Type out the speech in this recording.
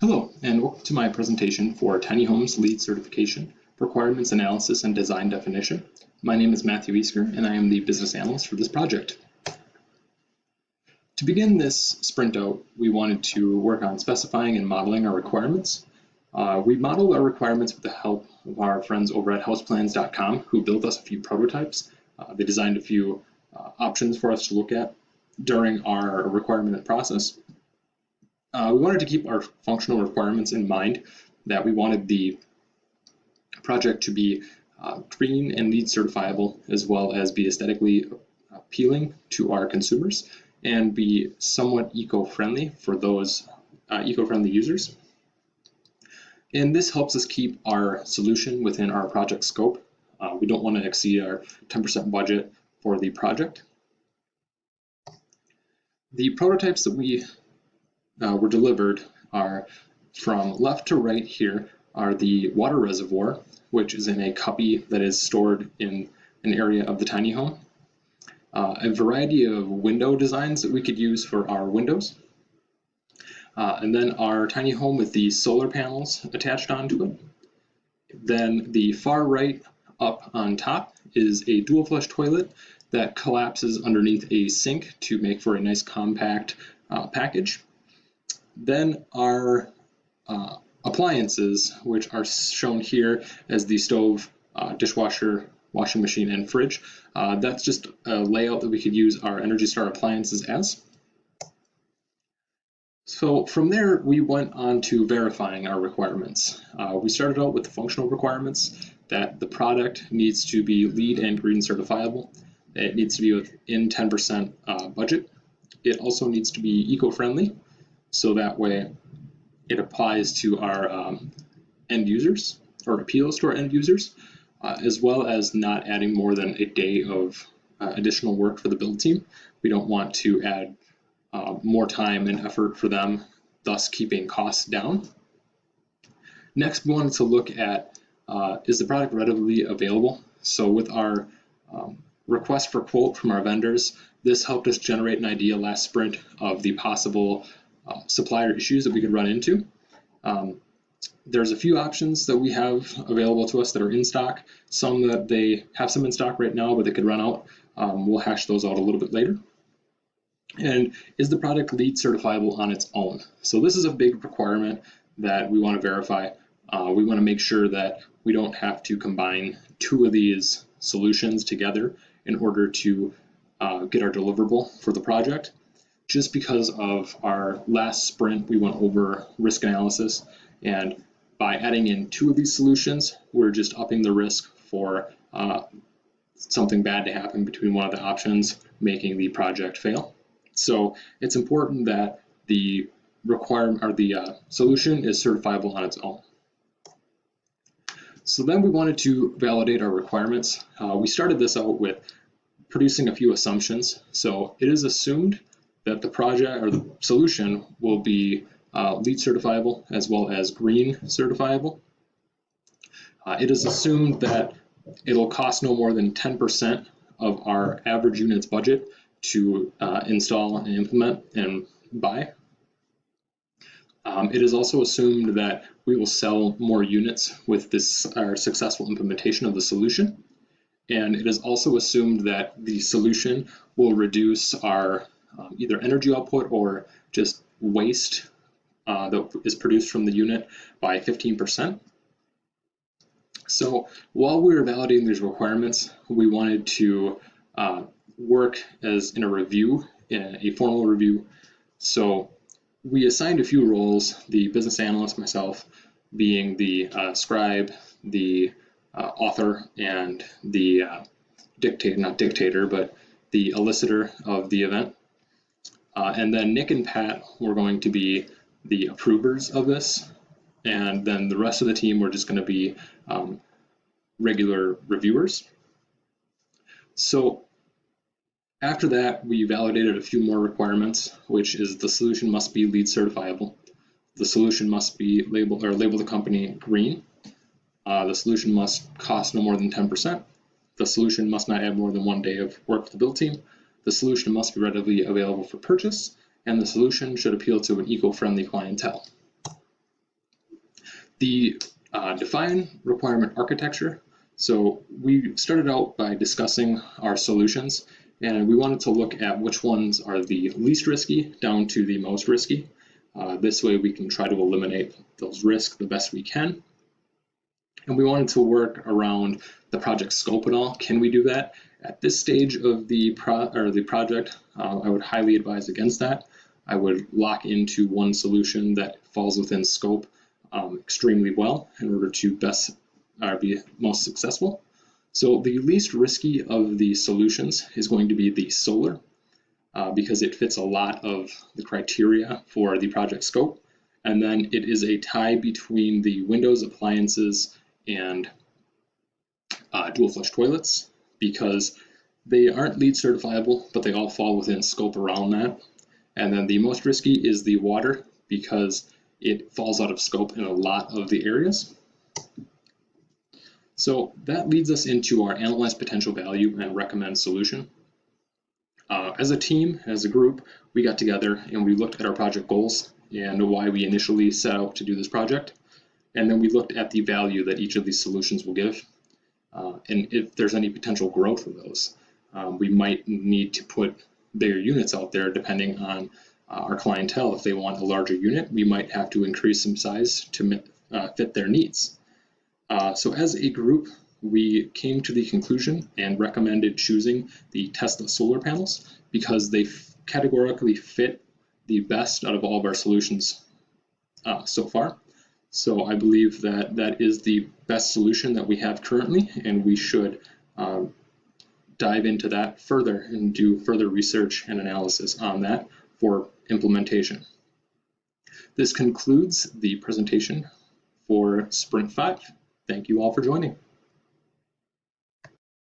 Hello, and welcome to my presentation for Tiny Homes LEED Certification, Requirements Analysis and Design Definition. My name is Matthew Easker, and I am the business analyst for this project. To begin this sprint out, we wanted to work on specifying and modeling our requirements. We modeled our requirements with the help of our friends over at houseplans.com, who built us a few prototypes. They designed a few options for us to look at during our requirement process. We wanted to keep our functional requirements in mind, that we wanted the project to be green and LEED certifiable, as well as be aesthetically appealing to our consumers and be somewhat eco-friendly for those eco-friendly users. And this helps us keep our solution within our project scope. We don't want to exceed our 10% budget for the project. The prototypes that we were delivered are from left to right. Here are the water reservoir, which is in a cubby that is stored in an area of the tiny home. A variety of window designs that we could use for our windows. And then our tiny home with the solar panels attached onto it. Then the far right up on top is a dual flush toilet that collapses underneath a sink to make for a nice compact package. Then our appliances, which are shown here as the stove, dishwasher, washing machine, and fridge. That's just a layout that we could use our Energy Star appliances as. So from there, we went on to verifying our requirements. We started out with the functional requirements that the product needs to be LEED and green certifiable. It needs to be within 10% budget. It also needs to be eco-friendly, so that way it applies to our end users, or appeals to our end users, as well as not adding more than a day of additional work for the build team. We don't want to add more time and effort for them, thus keeping costs down. Next, we wanted to look at is the product readily available? So with our request for quote from our vendors, this helped us generate an idea last sprint of the possible supplier issues that we could run into. There's a few options that we have available to us that are in stock, some that they have some in stock right now, but they could run out. We'll hash those out a little bit later. And is the product LEED certifiable on its own? So this is a big requirement that we want to verify. We want to make sure that we don't have to combine two of these solutions together in order to get our deliverable for the project. Just because of our last sprint, we went over risk analysis, and by adding in two of these solutions, we're just upping the risk for something bad to happen between one of the options, making the project fail. So it's important that the solution is certifiable on its own. So then we wanted to validate our requirements. We started this out with producing a few assumptions. So it is assumed that the project or the solution will be LEED certifiable as well as green certifiable. It is assumed that it'll cost no more than 10% of our average unit's budget to install and implement and buy. It is also assumed that we will sell more units with our successful implementation of the solution. And it is also assumed that the solution will reduce our either energy output or just waste that is produced from the unit by 15%. So while we were validating these requirements, we wanted to work as in a review, in a formal review. So we assigned a few roles, the business analyst, myself, being the scribe, the author, and the not dictator, but the elicitor of the event. And then Nick and Pat were going to be the approvers of this, and then the rest of the team were just going to be regular reviewers. So after that, we validated a few more requirements, which is the solution must be LEED certifiable. The solution must be label the company green. The solution must cost no more than 10%. The solution must not add more than 1 day of work for the build team. The solution must be readily available for purchase, and the solution should appeal to an eco-friendly clientele. The define requirement architecture. So we started out by discussing our solutions, and we wanted to look at which ones are the least risky down to the most risky. This way we can try to eliminate those risks the best we can. And we wanted to work around the project scope and all. Can we do that? At this stage of the project, I would highly advise against that. I would lock into one solution that falls within scope extremely well in order to be most successful. So the least risky of the solutions is going to be the solar, because it fits a lot of the criteria for the project scope. And then it is a tie between the windows, appliances, and dual flush toilets, because they aren't LEED certifiable, but they all fall within scope around that. And then the most risky is the water, because it falls out of scope in a lot of the areas. So that leads us into our analyze potential value and recommend solution. As a team, as a group, we got together and we looked at our project goals and why we initially set out to do this project. And then we looked at the value that each of these solutions will give. And if there's any potential growth of those, we might need to put bigger units out there depending on our clientele. If they want a larger unit, we might have to increase some size to fit their needs. So as a group, we came to the conclusion and recommended choosing the Tesla solar panels because they categorically fit the best out of all of our solutions so far. So I believe that that is the best solution that we have currently, and we should dive into that further and do further research and analysis on that for implementation. This concludes the presentation for Sprint 5. Thank you all for joining.